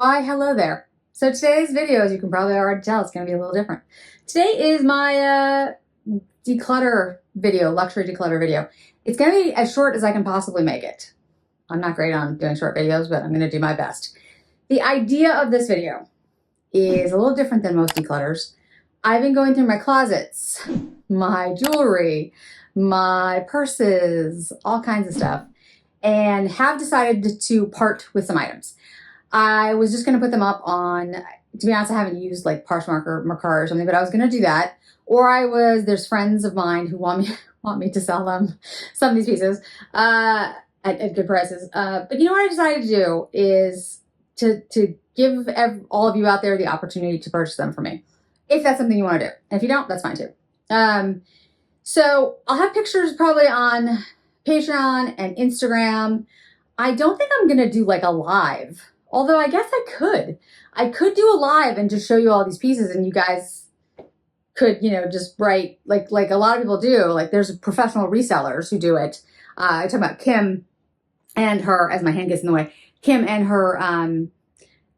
Why, hello there. So today's video, as you can probably already tell, it's going to be a little different. Today is my declutter video, luxury declutter video. It's going to be as short as I can possibly make it. I'm not great on doing short videos, but I'm going to do my best. The idea of this video is a little different than most declutters. I've been going through my closets, my jewelry, my purses, all kinds of stuff, and have decided to part with some items. I was just going to put them up on, to be honest, I haven't used like Poshmark or something, but I was going to do that. Or there's friends of mine who want me to sell them some of these pieces at good prices. But you know what I decided to do is to give all of you out there the opportunity to purchase them for me, if that's something you want to do. And if you don't, that's fine too. So I'll have pictures probably on Patreon and Instagram. I don't think I'm going to do like a live. Although I guess I could. I could do a live and just show you all these pieces and you guys could, just write like a lot of people do. Like there's professional resellers who do it. I talk about Kim and her, as my hand gets in the way, Kim and her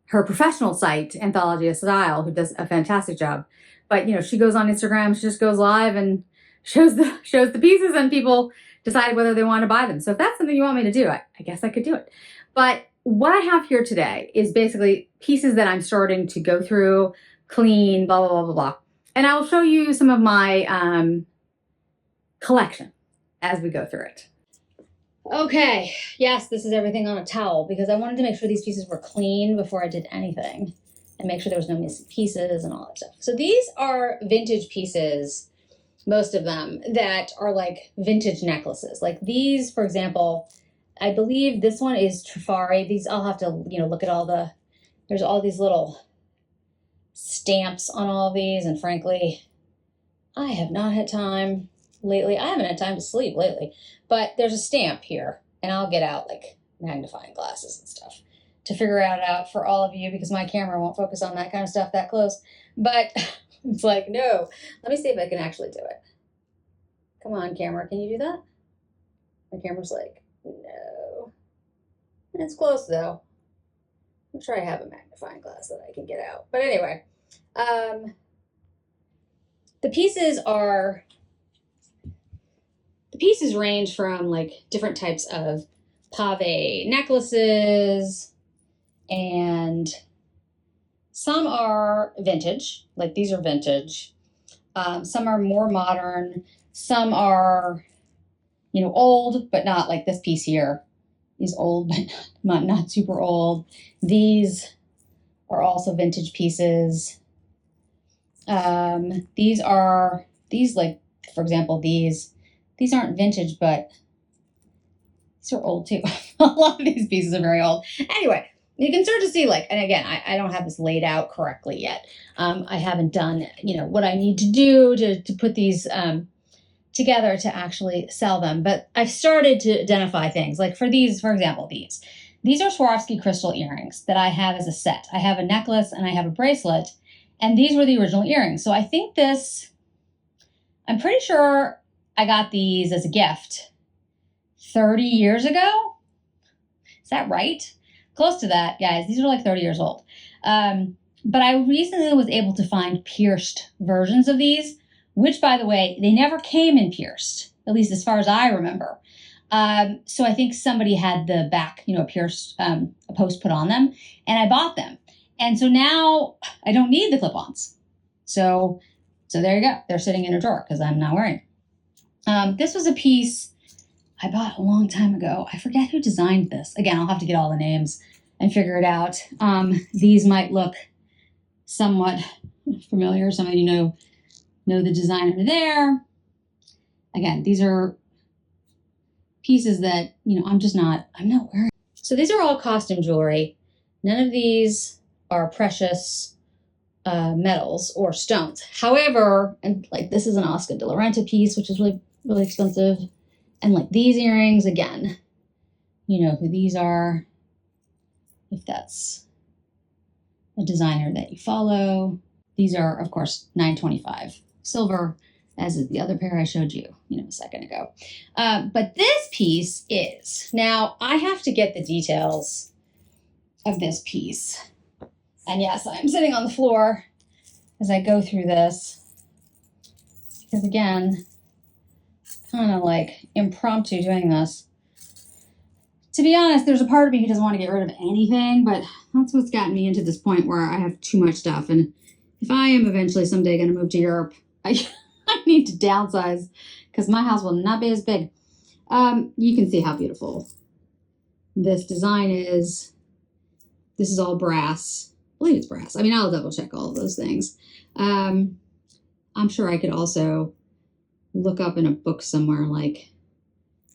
professional site, Anthology of Style, who does a fantastic job. But, she goes on Instagram, she just goes live and shows the pieces and people decide whether they want to buy them. So if that's something you want me to do, I guess I could do it. But what I have here today is basically pieces that I'm starting to go through, clean, blah, blah, blah, blah, blah. And I will show you some of my collection as we go through it. Okay, yes, this is everything on a towel because I wanted to make sure these pieces were clean before I did anything and make sure there was no missing pieces and all that stuff. So these are vintage pieces, most of them, that are like vintage necklaces. Like these, for example, I believe this one is Trifari. These, I'll have to, look at there's all these little stamps on all of these. And frankly, I have not had time lately. I haven't had time to sleep lately, but there's a stamp here and I'll get out like magnifying glasses and stuff to figure it out for all of you because my camera won't focus on that kind of stuff that close. But it's like, no, let me see if I can actually do it. Come on, camera. Can you do that? My camera's like, no. It's close though. I'm sure I have a magnifying glass that I can get out. But anyway, the pieces range from like different types of pave necklaces, and some are vintage, like these are vintage. Some are more modern. Some are old, but not like this piece here is old, but not super old. These are also vintage pieces. These like, for example, these aren't vintage, but these are old too. A lot of these pieces are very old. Anyway, you can start to see like, and again, I don't have this laid out correctly yet. I haven't done, what I need to do to put these, together to actually sell them. But I've started to identify things like for these, for example, these are Swarovski crystal earrings that I have as a set. I have a necklace and I have a bracelet, and these were the original earrings. So I think I'm pretty sure I got these as a gift 30 years ago. Is that right? Close to that, guys. These are like 30 years old. But I recently was able to find pierced versions of these, which, by the way, they never came in pierced, at least as far as I remember. So I think somebody had the back, pierced, a post put on them, and I bought them. And so now I don't need the clip-ons. So there you go. They're sitting in a drawer because I'm not wearing them. This was a piece I bought a long time ago. I forget who designed this. Again, I'll have to get all the names and figure it out. These might look somewhat familiar. Some of you know the designer there. Again, these are pieces that, I'm not wearing. So these are all costume jewelry. None of these are precious metals or stones. However, and like this is an Oscar de la Renta piece, which is really, really expensive. And like these earrings, again, you know who these are, if that's a designer that you follow. These are, of course, $9.25 silver, as is the other pair I showed you, a second ago. But this piece is, now I have to get the details of this piece And yes, I'm sitting on the floor as I go through this. Because again, kind of like impromptu doing this. To be honest, there's a part of me who doesn't want to get rid of anything, but that's what's gotten me into this point where I have too much stuff. And if I am eventually someday going to move to Europe, I need to downsize because my house will not be as big. You can see how beautiful this design is. This is all brass. I believe it's brass. I mean, I'll double check all of those things. I'm sure I could also look up in a book somewhere like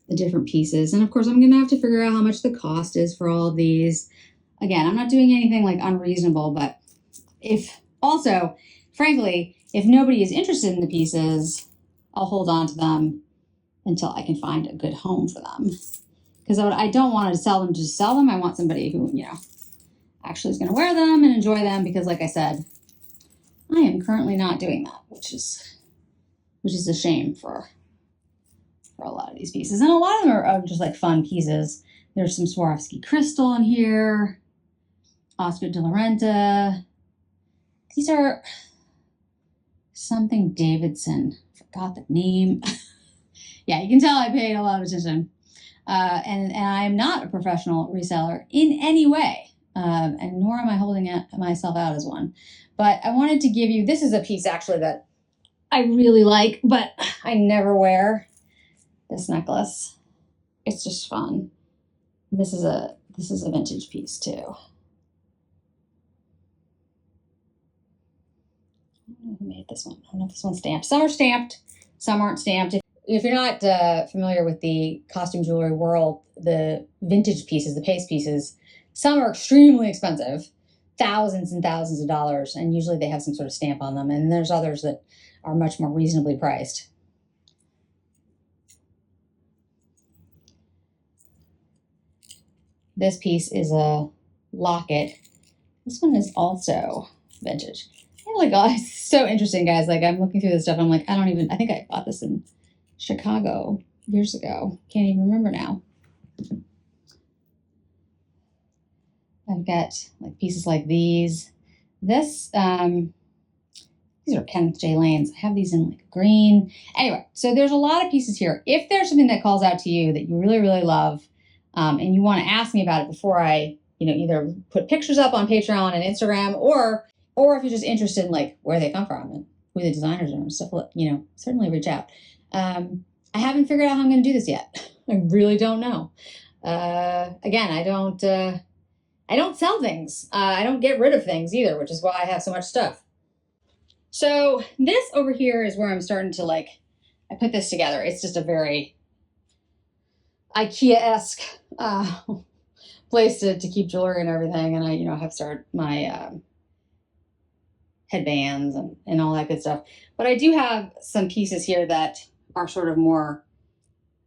the different pieces. And of course, I'm going to have to figure out how much the cost is for all of these. Again, I'm not doing anything like unreasonable, but if also, frankly, if nobody is interested in the pieces, I'll hold on to them until I can find a good home for them. Because I don't want to sell them just sell them. I want somebody who, you know, actually is going to wear them and enjoy them because, like I said, I am currently not doing that, which is a shame for a lot of these pieces. And a lot of them are just like fun pieces. There's some Swarovski crystal in here, Oscar de la Renta. These are something Davidson. Forgot the name. Yeah, you can tell I paid a lot of attention. And I am not a professional reseller in any way, and nor am I holding myself out as one. But I wanted to give you, this is a piece actually that I really like, but I never wear. This necklace. It's just fun. This is a vintage piece too. I don't know who made this one. I don't know if this one's stamped. Some are stamped, some aren't stamped. If you're not familiar with the costume jewelry world, the vintage pieces, the paste pieces, some are extremely expensive, thousands and thousands of dollars, and usually they have some sort of stamp on them. And there's others that are much more reasonably priced. This piece is a locket. This one is also vintage. Oh my God, it's so interesting, guys. Like, I'm looking through this stuff. I'm like, I think I bought this in Chicago years ago. Can't even remember now. I've got like pieces like these. These are Kenneth J. Lane's. I have these in like green. Anyway, so there's a lot of pieces here. If there's something that calls out to you that you really, really love, and you want to ask me about it before I, either put pictures up on Patreon and Instagram, or if you're just interested in like where they come from and who the designers are and stuff, certainly reach out. I haven't figured out how I'm going to do this yet. I really don't know. Again, I don't sell things. I don't get rid of things either, which is why I have so much stuff. So this over here is where I'm starting to I put this together. It's just a very IKEA-esque place to keep jewelry and everything. And I, have started my headbands and all that good stuff. But I do have some pieces here that are sort of more,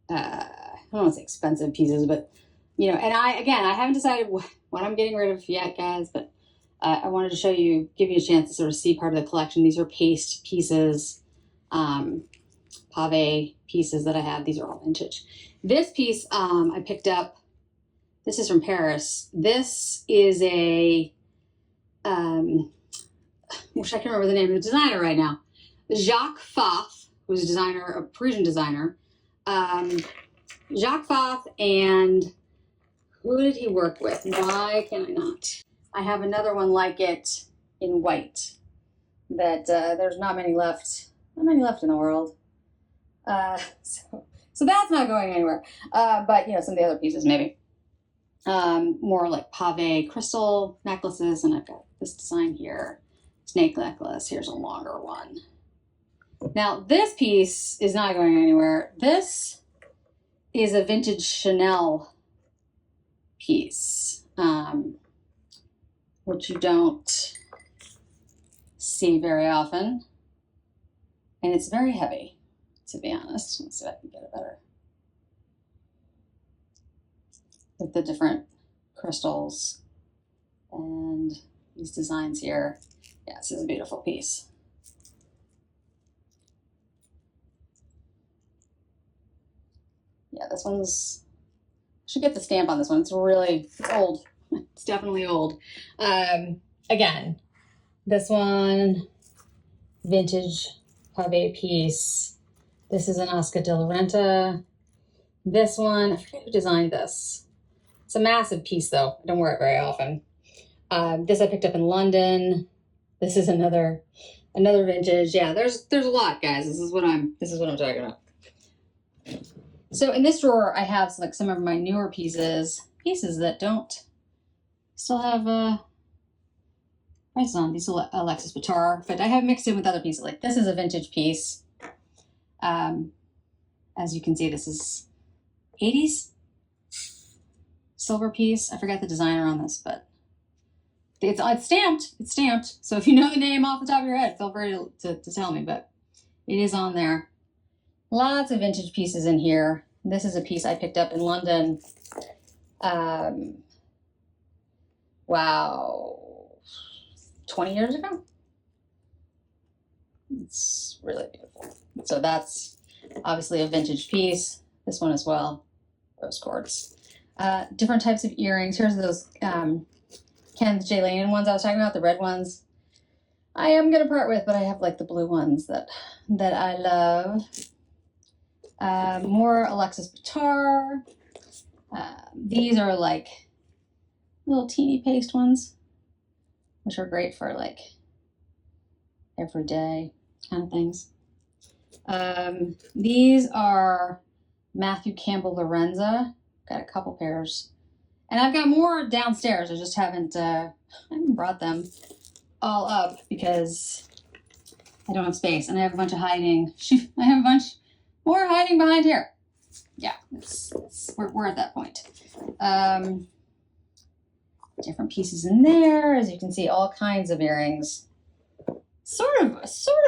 I don't want to say expensive pieces, but, and I haven't decided what I'm getting rid of yet, guys, but I wanted to give you a chance to sort of see part of the collection. These are paste pieces, pave pieces that I have. These are all vintage. This piece I picked up. This is from Paris. This is a, wish I can remember the name of the designer right now. Jacques Fath, who's a Parisian designer. Jacques Fath, and who did he work with? Why can I not? I have another one like it in white that there's not many left in the world. So that's not going anywhere. But some of the other pieces maybe. More like pave crystal necklaces, and I've got this design here. Snake necklace. Here's a longer one. Now this piece is not going anywhere. This is a vintage Chanel piece, which you don't see very often. And it's very heavy, to be honest. Let's see if I can get it better. With the different crystals and these designs here. Yeah, this is a beautiful piece. Yeah, this one's, I should get the stamp on this one. It's old. It's definitely old. again, this one, vintage pave piece. This is an Oscar de la Renta. This one, I forget who designed this. It's a massive piece though. I don't wear it very often. This I picked up in London. This is another vintage. Yeah, there's a lot, guys. This is what I'm talking about. So in this drawer, I have like some of my newer pieces that don't still have prices on. These Alexis Bitar, but I have mixed in with other pieces. Like this is a vintage piece. As you can see, this is 80s silver piece. I forgot the designer on this, but it's stamped. It's stamped. So if you know the name off the top of your head, feel free to tell me, but it is on there. Lots of vintage pieces in here. This is a piece I picked up in London. Wow, 20 years ago. It's really beautiful. So that's obviously a vintage piece. This one as well, rose quartz. Different types of earrings. Here's those Kenneth J. Lane ones I was talking about, the red ones. I am gonna part with, but I have like the blue ones that I love. More Alexis Bitar. These are like little teeny paste ones, which are great for like everyday kind of things. These are Matthew Campbell Lorenza. Got a couple pairs, and I've got more downstairs. I just haven't brought them all up because I don't have space, and I have a bunch of hiding. I have a bunch more hiding behind here. Yeah, we're at that point. Different pieces in there, as you can see, all kinds of earrings. Sort of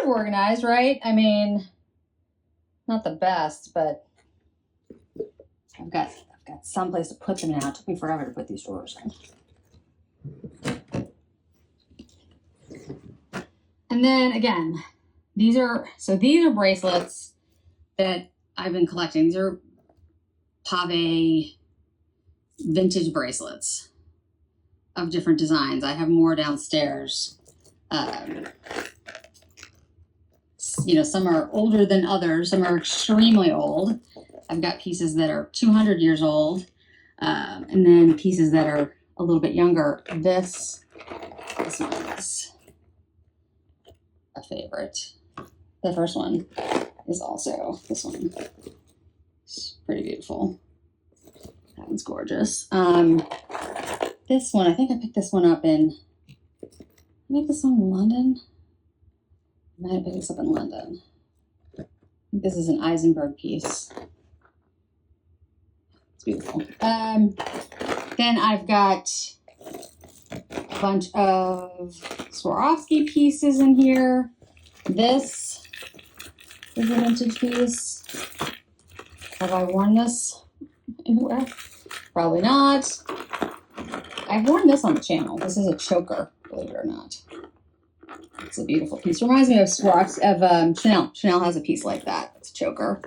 organized, right? I mean, not the best, but I've got some place to put them now. It took me forever to put these drawers in. And then again, these are bracelets that I've been collecting. These are pave vintage bracelets of different designs. I have more downstairs. You know, some are older than others. Some are extremely old. I've got pieces that are 200 years old, and then pieces that are a little bit younger. This one is a favorite. The first one is also this one. It's pretty beautiful. That one's gorgeous. This one, I think I picked this one up in, this one in London. I might have picked this up in London. I think this is an Eisenberg piece. It's beautiful. Then I've got a bunch of Swarovski pieces in here. This is a vintage piece. Have I worn this anywhere? Probably not. I've worn this on the channel. This is a choker, believe it or not. It's a beautiful piece. Reminds me of Chanel. Chanel has a piece like that. It's a choker.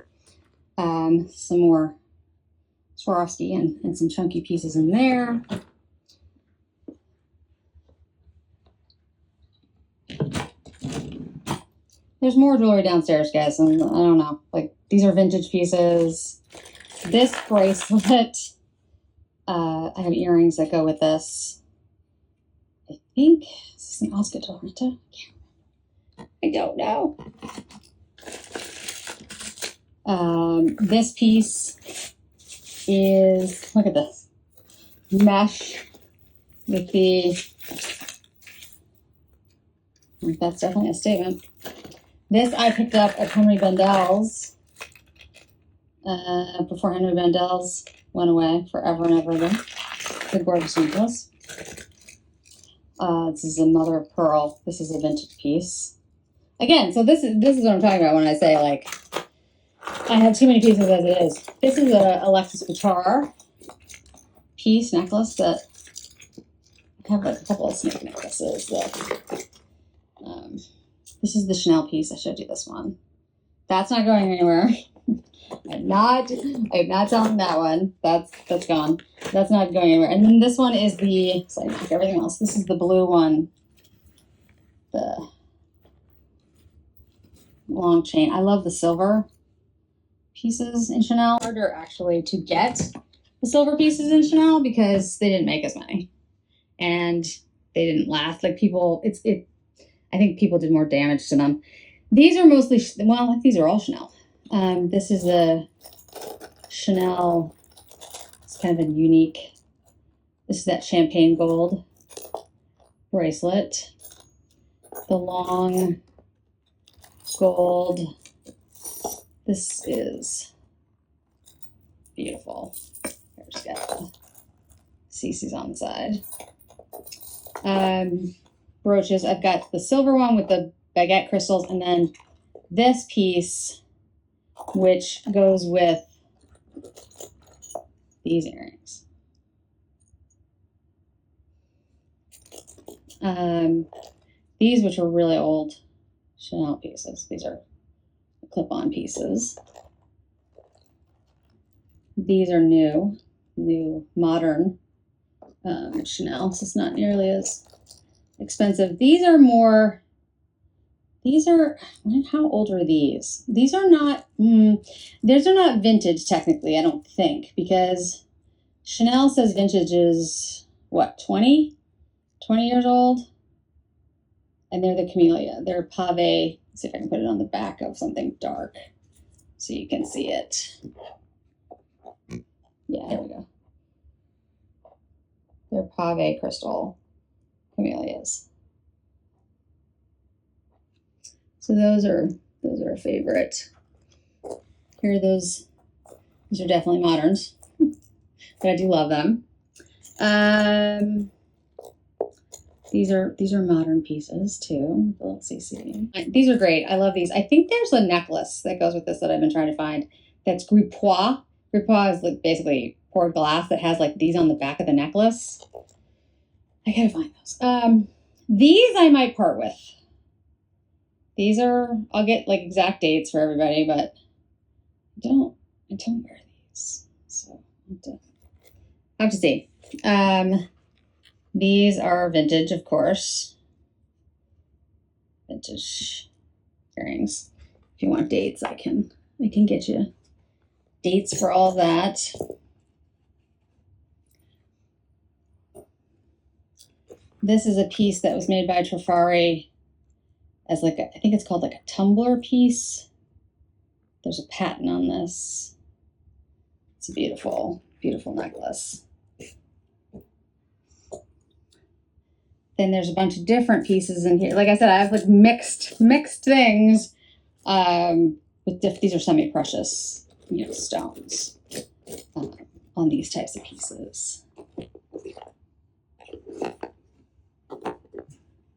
Some more Swarovski and some chunky pieces in there. There's more jewelry downstairs, guys, and I don't know. Like, these are vintage pieces. This bracelet, I have earrings that go with this. I think this is an Oscar de la Renta. I don't know. This piece is, look at this, mesh with the, that's definitely a statement. This I picked up at Henry Bendel's before Henry Bendel's went away forever and ever again. The gorgeous necklace. This is a mother of pearl. This is a vintage piece. Again, so this is what I'm talking about when I say, like, I have too many pieces as it is. This is a Alexis Bitar piece necklace that I have a couple of snake necklaces that. This is the Chanel piece. I showed you this one. That's not going anywhere. I'm not selling that one. That's gone. That's not going anywhere. And then this one is the, so I pick everything else. This is the blue one the long chain. I love the silver pieces in Chanel. Harder actually to get the silver pieces in Chanel because they didn't make as many and they didn't last. Like people, I think people did more damage to them. These are mostly, well, these are all Chanel. This is a Chanel, it's kind of a unique, this is that champagne gold bracelet. The long gold, this is beautiful. Here's got the CC's on the side. Brooches, I've got the silver one with the baguette crystals, and then this piece, which goes with these earrings. These, which are really old Chanel pieces. These are clip-on pieces. These are new modern Chanel, so it's not nearly as expensive. These are more, how old are these? These are not, these are not vintage technically, I don't think, because Chanel says vintage is, what, 20 years old? And they're the Camellia. They're pave. Let's see if I can put it on the back of something dark so you can see it. Yeah, here we go. They're pave crystal camellias. So those are a favorite. Here are those. These are definitely moderns, but I do love them. These are modern pieces too. The little CC. These are great. I love these. I think there's a necklace that goes with this that I've been trying to find. That's gripois. Gripois is like basically poured glass that has like these on the back of the necklace. I gotta find those. These I might part with. These are, I'll get like exact dates for everybody, but I don't wear these. So I have to see. These are vintage, of course. Vintage earrings. If you want dates, I can get you dates for all that. This is a piece that was made by Trifari as like I think it's called like a tumbler piece. There's a patent on this. It's a beautiful, beautiful necklace. Then there's a bunch of different pieces in here. Like I said, I have like mixed things. These are semi-precious, stones on these types of pieces.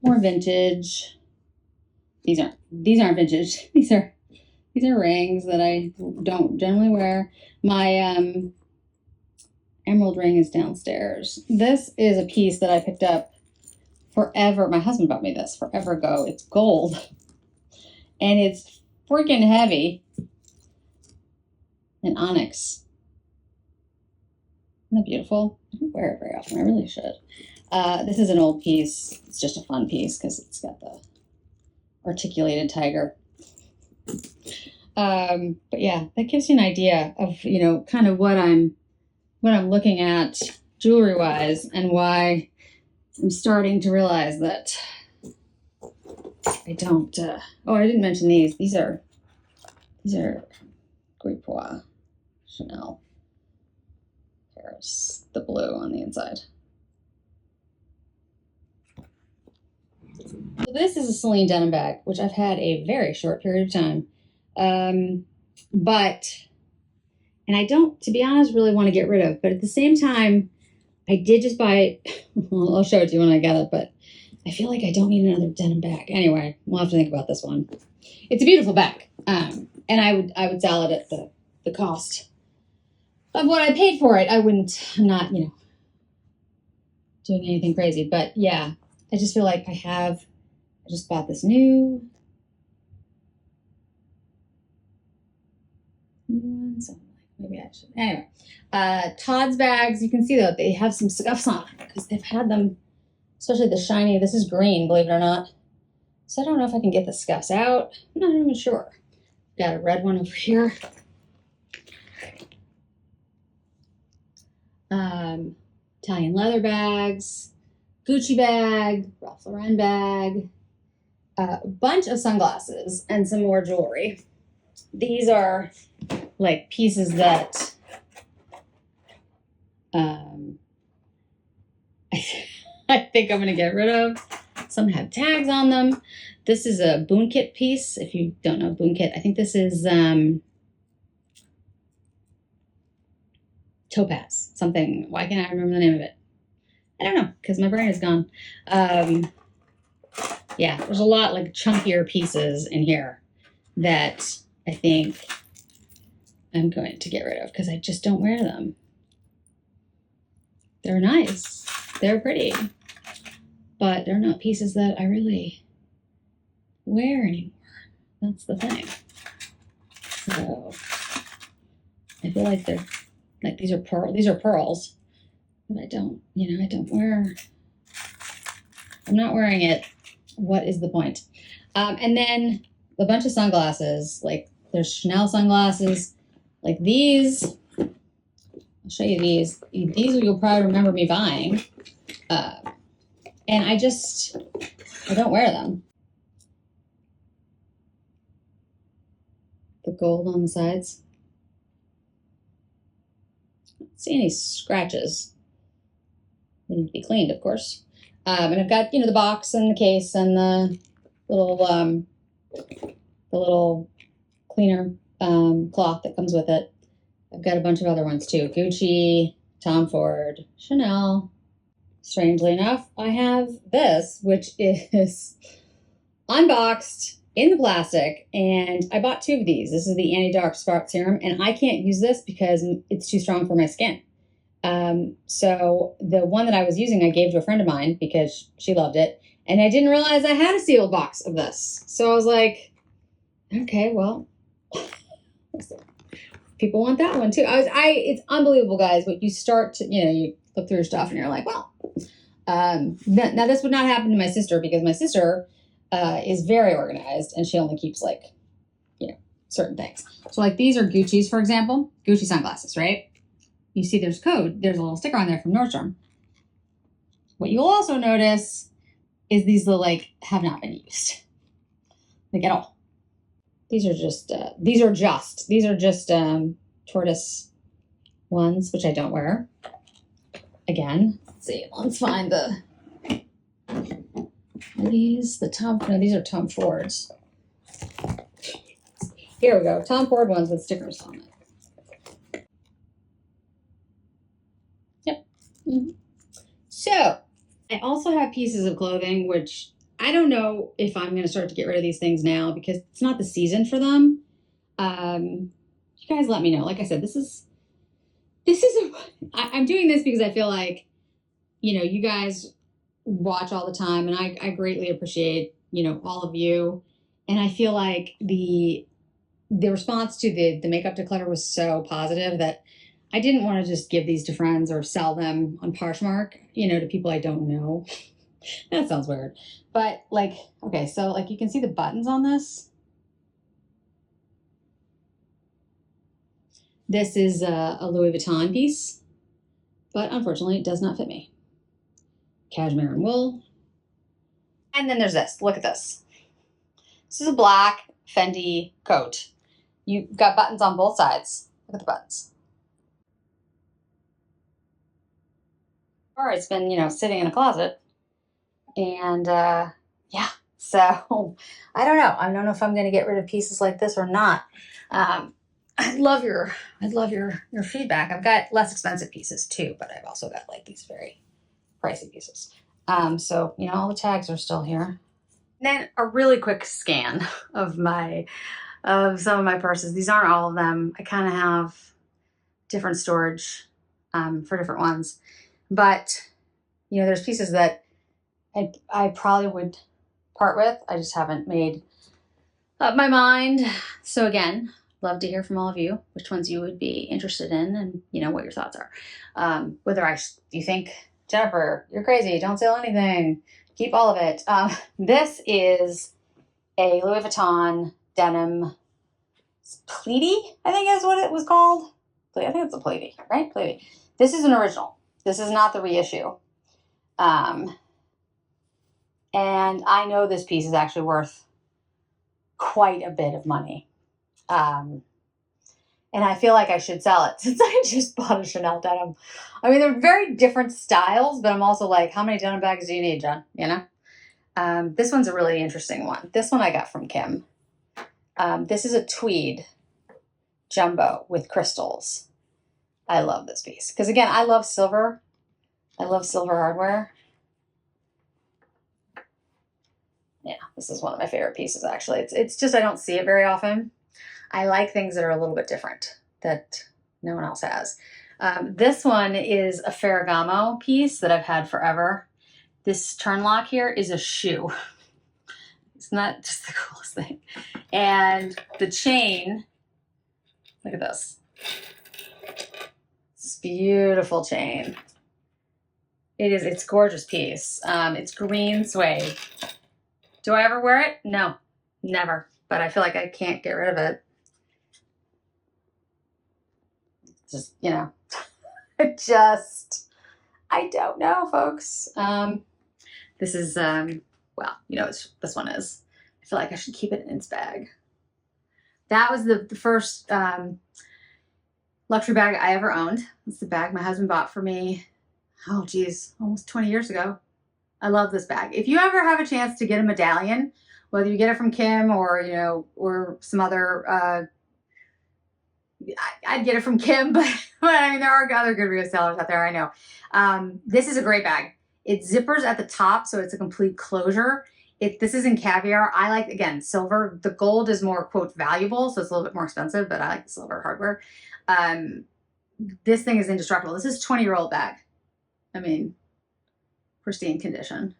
More vintage. These aren't vintage. These are rings that I don't generally wear. My emerald ring is downstairs. This is a piece that I picked up forever. My husband bought me this forever ago. It's gold and it's freaking heavy and onyx. Isn't that beautiful? I don't wear it very often. I really should. This is an old piece. It's just a fun piece because it's got the articulated tiger. But yeah, that gives you an idea of, kind of what I'm looking at jewelry wise and why I'm starting to realize that I don't, oh, I didn't mention these. These are Gripois Chanel. Paris, the blue on the inside. So this is a Celine denim bag, which I've had a very short period of time. And I don't, to be honest, really want to get rid of, but at the same time, I did just buy it. Well, I'll show it to you when I get it, but I feel like I don't need another denim bag. Anyway, we'll have to think about this one. It's a beautiful bag. And I would sell it at the cost of what I paid for it. I'm not, doing anything crazy, but yeah, I just feel like I just bought this new one, so maybe I should. Anyway, Todd's bags, you can see though, they have some scuffs on them because they've had them, especially the shiny, this is green, believe it or not. So I don't know if I can get the scuffs out. I'm not even sure. Got a red one over here. Italian leather bags, Gucci bag, Ralph Lauren bag, a bunch of sunglasses, and some more jewelry. These are like pieces that I think I'm going to get rid of. Some have tags on them. This is a Boon Kit piece. If you don't know Boon Kit, I think this is Topaz, something. Why can't I remember the name of it? I don't know, because my brain is gone. Yeah, there's a lot like chunkier pieces in here that I think I'm going to get rid of because I just don't wear them. They're nice. They're pretty. But they're not pieces that I really wear anymore. That's the thing. So I feel like they're like these are pearls. But I don't, I don't wear. I'm not wearing it. What is the point? And then a bunch of sunglasses. Like there's Chanel sunglasses. Like these. I'll show you these. These you'll probably remember me buying. And I don't wear them. The gold on the sides. I don't see any scratches. They need to be cleaned, of course. And I've got, the box and the case and the little cleaner cloth that comes with it. I've got a bunch of other ones too. Gucci, Tom Ford, Chanel. Strangely enough, I have this, which is unboxed in the plastic, and I bought 2 of these. This is the anti-dark spot serum, and I can't use this because it's too strong for my skin. So the one that I was using, I gave to a friend of mine because she loved it, and I didn't realize I had a sealed box of this. So I was like, okay, well, people want that one too. It's unbelievable, guys. But you start to, you look through your stuff and you're like, well, now this would not happen to my sister because my sister is very organized and she only keeps like, certain things. So like these are Gucci's, for example, Gucci sunglasses, right? You see there's a little sticker on there from Nordstrom. What you'll also notice is these have not been used, like at all. These are just tortoise ones, which I don't wear. Again, let's see. Let's find these are Tom Fords. Here we go. Tom Ford ones with stickers on it. Yep. Mm-hmm. So I also have pieces of clothing, which I don't know if I'm going to start to get rid of these things now because it's not the season for them. You guys let me know. Like I said, I'm doing this because I feel like, you guys watch all the time and I greatly appreciate, all of you. And I feel like the response to the makeup declutter was so positive that I didn't want to just give these to friends or sell them on Poshmark, to people I don't know. That sounds weird. But okay, so you can see the buttons on this. This is a Louis Vuitton piece, but unfortunately it does not fit me. Cashmere and wool. And then there's this. Look at this. This is a black Fendi coat. You've got buttons on both sides. Look at the buttons. Or it's been, sitting in a closet. And yeah, so I don't know. I don't know if I'm going to get rid of pieces like this or not. I'd love your feedback. I've got less expensive pieces too, but I've also got these very pricey pieces. So all the tags are still here. And then a really quick scan of some of my purses. These aren't all of them. I kind of have different storage for different ones, but there's pieces that I probably would part with. I just haven't made up my mind. So again, love to hear from all of you, which ones you would be interested in and what your thoughts are. Whether you think, Jennifer, you're crazy, don't sell anything, keep all of it. This is a Louis Vuitton denim pleaty, I think is what it was called. I think it's a pleaty, right? Pleaty. This is an original. This is not the reissue. And I know this piece is actually worth quite a bit of money. And I feel like I should sell it since I just bought a Chanel denim. I mean, they're very different styles, but I'm also like, how many denim bags do you need, Jen? You know? This one's a really interesting one. This one I got from Kim. This is a tweed jumbo with crystals. I love this piece. Because again, I love silver. I love silver hardware. Yeah, this is one of my favorite pieces, actually. It's just I don't see it very often. I like things that are a little bit different that no one else has. This one is a Ferragamo piece that I've had forever. This turn lock here is a shoe. It's not just the coolest thing. And the chain, look at this. This beautiful chain. It's a gorgeous piece. It's green suede. Do I ever wear it? No, never. But I feel like I can't get rid of it. Just, you know, I don't know, folks. This is, well, you know, this one is. I feel like I should keep it in its bag. That was the first luxury bag I ever owned. It's the bag my husband bought for me. Oh, geez, almost 20 years ago. I love this bag. If you ever have a chance to get a medallion, whether you get it from Kim or, you know, or some other, I'd get it from Kim, but I mean, there are other good resellers out there, I know. This is a great bag. It zippers at the top, so it's a complete closure. This is in caviar. I like, again, silver. The gold is more, quote, valuable, so it's a little bit more expensive, but I like the silver hardware. This thing is indestructible. This is a 20-year-old bag. I mean, pristine condition.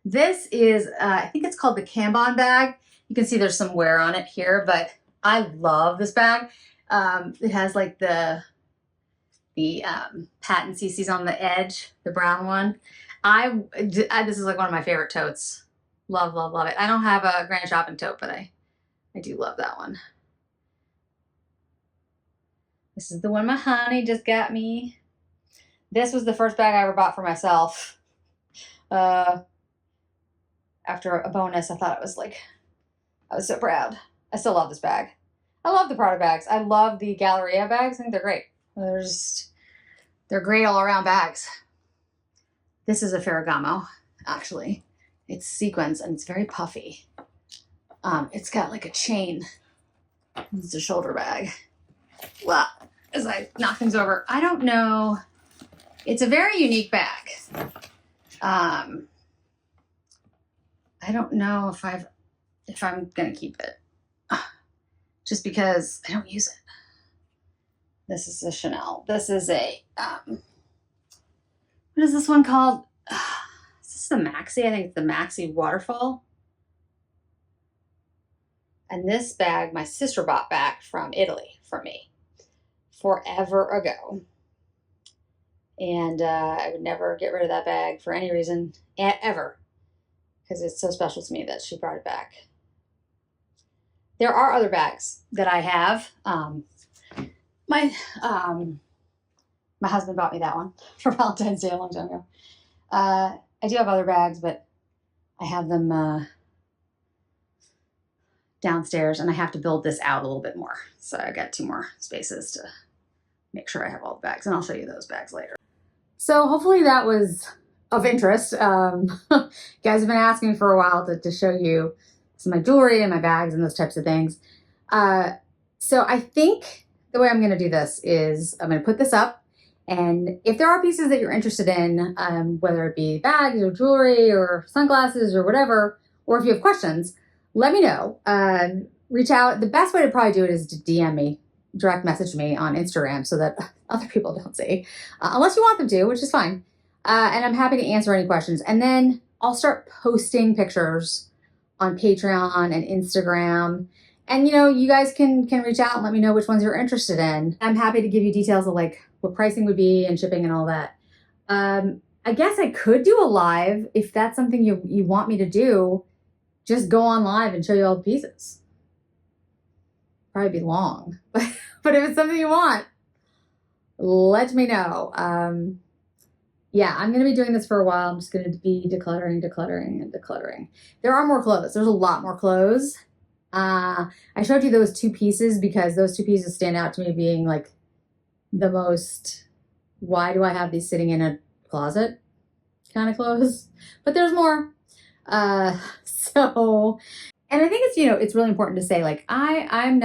This is, I think it's called the Kanban bag. You can see there's some wear on it here, but I love this bag. It has like the patent CCs on the edge, the brown one. This is like one of my favorite totes. Love, love, love it. I don't have a grand shopping tote, but I do love that one. This is the one my honey just got me. This was the first bag I ever bought for myself. After a bonus, I thought it was like, I was so proud. I still love this bag. I love the Prada bags. I love the Galleria bags. I think they're great. They're great all around bags. This is a Ferragamo, actually. It's sequins and it's very puffy. It's got like a chain. It's a shoulder bag. Well, as I knock things over, I don't know. It's a very unique bag. I don't know if I'm gonna keep it, just because I don't use it. This is a Chanel. This is a what is this one called? Is this the Maxi? I think it's the Maxi Waterfall. And this bag my sister bought back from Italy for me forever ago. And I would never get rid of that bag for any reason, ever, because it's so special to me that she brought it back. There are other bags that I have. My husband bought me that one for Valentine's Day a long time ago. I do have other bags, but I have them downstairs, and I have to build this out a little bit more. So I got 2 more spaces to make sure I have all the bags, and I'll show you those bags later. So hopefully that was of interest. You guys have been asking me for a while to show you some of my jewelry and my bags and those types of things. So I think the way I'm going to do this is I'm going to put this up, and if there are pieces that you're interested in, whether it be bags or jewelry or sunglasses or whatever, or if you have questions, let me know. Reach out. The best way to probably do it is to DM me, direct message me on Instagram so that other people don't see, unless you want them to, which is fine. And I'm happy to answer any questions. And then I'll start posting pictures on Patreon and Instagram. And, you know, you guys can reach out and let me know which ones you're interested in. I'm happy to give you details of like what pricing would be and shipping and all that. I guess I could do a live if that's something you want me to do. just go on live and show you all the pieces. Probably be long, but if it's something you want, let me know. Yeah, I'm going to be doing this for a while. I'm just going to be decluttering. There are more clothes. There's a lot more clothes. I showed you those 2 pieces because those 2 pieces stand out to me being like the most, why do I have these sitting in a closet kind of clothes? But there's more. So, and I think it's, it's really important to say, like, I'm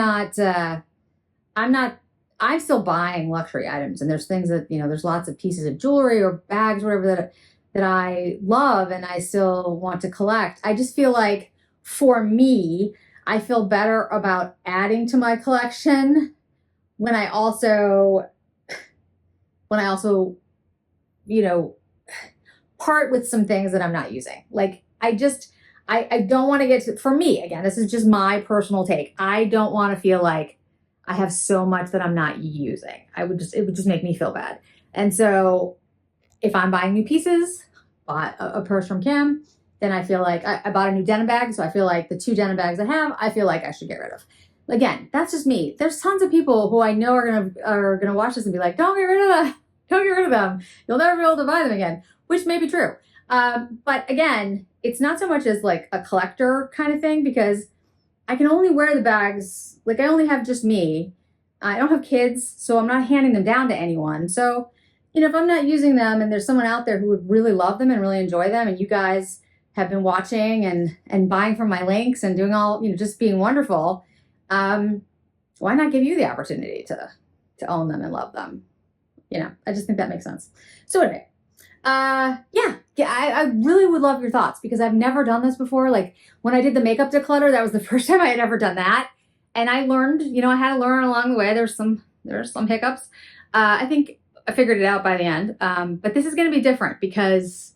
still buying luxury items, and there's things that, there's lots of pieces of jewelry or bags, or whatever that I love and I still want to collect. I just feel like for me, I feel better about adding to my collection when I also, part with some things that I'm not using. Like, I don't want to get to, for me, again, this is just my personal take. I don't want to feel like I have so much that I'm not using. It would just make me feel bad. And so if I'm buying new pieces, bought a purse from Kim, then I feel like I bought a new denim bag. So I feel like the 2 denim bags I have, I feel like I should get rid of. Again, that's just me. There's tons of people who I know are gonna watch this and be like, don't get rid of them. Don't get rid of them. You'll never be able to buy them again, which may be true. But again, it's not so much as like a collector kind of thing, because I can only wear the bags, like I only have just me. I don't have kids, so I'm not handing them down to anyone. So, if I'm not using them and there's someone out there who would really love them and really enjoy them, and you guys have been watching and buying from my links and doing all, just being wonderful, why not give you the opportunity to own them and love them? I just think that makes sense. So anyway, I really would love your thoughts, because I've never done this before. Like when I did the makeup declutter, that was the first time I had ever done that. And I learned, I had to learn along the way. There's some hiccups. I think I figured it out by the end. But this is going to be different because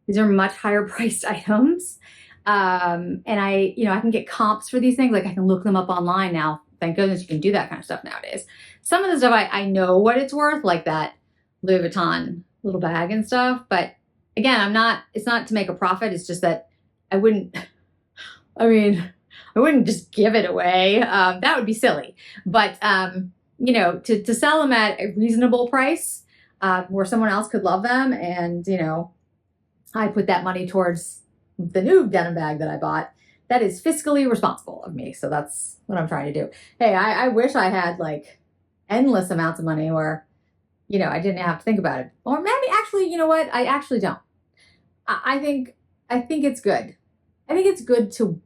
these are much higher priced items. And I can get comps for these things. Like I can look them up online now. Thank goodness you can do that kind of stuff nowadays. Some of the stuff I know what it's worth, like that Louis Vuitton little bag and stuff. But again, it's not to make a profit. It's just that I wouldn't just give it away. That would be silly. But, to sell them at a reasonable price, where someone else could love them. And, I put that money towards the new denim bag that I bought. That is fiscally responsible of me. So that's what I'm trying to do. Hey, I wish I had like endless amounts of money where, I didn't have to think about it. Or maybe actually, you know what? I actually don't. I think it's good. I think it's good to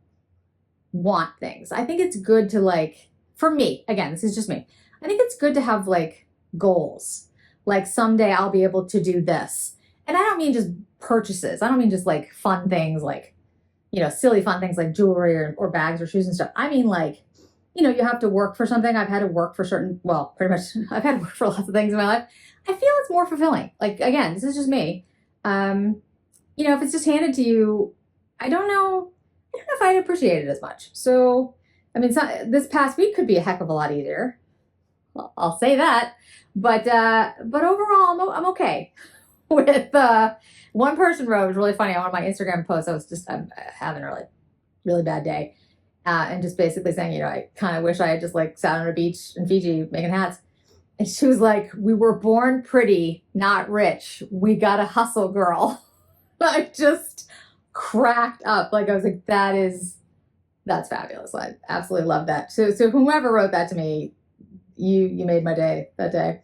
want things. I think it's good to, like, for me, again, this is just me. I think it's good to have like goals. Like someday I'll be able to do this. And I don't mean just purchases. I don't mean just like fun things, like, silly fun things like jewelry or bags or shoes and stuff. I mean, like, you have to work for something. I've had to work for pretty much, I've had to work for lots of things in my life. I feel it's more fulfilling. Like, again, this is just me. If it's just handed to you, I don't know if I'd appreciate it as much. So, this past week could be a heck of a lot easier. Well, I'll say that. But overall, I'm okay with, one person wrote, it was really funny on one of my Instagram posts. I'm having a really bad day. And just basically saying, I kind of wish I had just like sat on a beach in Fiji making hats. And she was like, we were born pretty, not rich. We got to hustle, girl. I just cracked up. Like I was like, that's fabulous. I absolutely love that. So whoever wrote that to me, you made my day that day.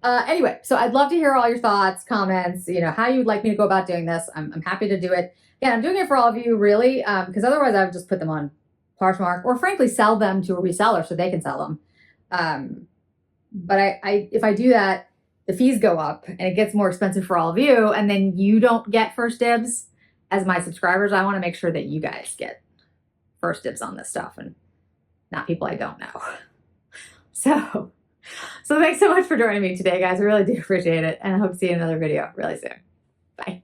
Anyway, so I'd love to hear all your thoughts, comments, how you would like me to go about doing this. I'm happy to do it. Yeah, I'm doing it for all of you, really, because otherwise I would just put them on Poshmark, or frankly sell them to a reseller so they can sell them. But if I do that, the fees go up and it gets more expensive for all of you, and then you don't get first dibs as my subscribers. I want to make sure that you guys get first dibs on this stuff and not people I don't know. So thanks so much for joining me today, guys. I really do appreciate it, and I hope to see you in another video really soon. Bye.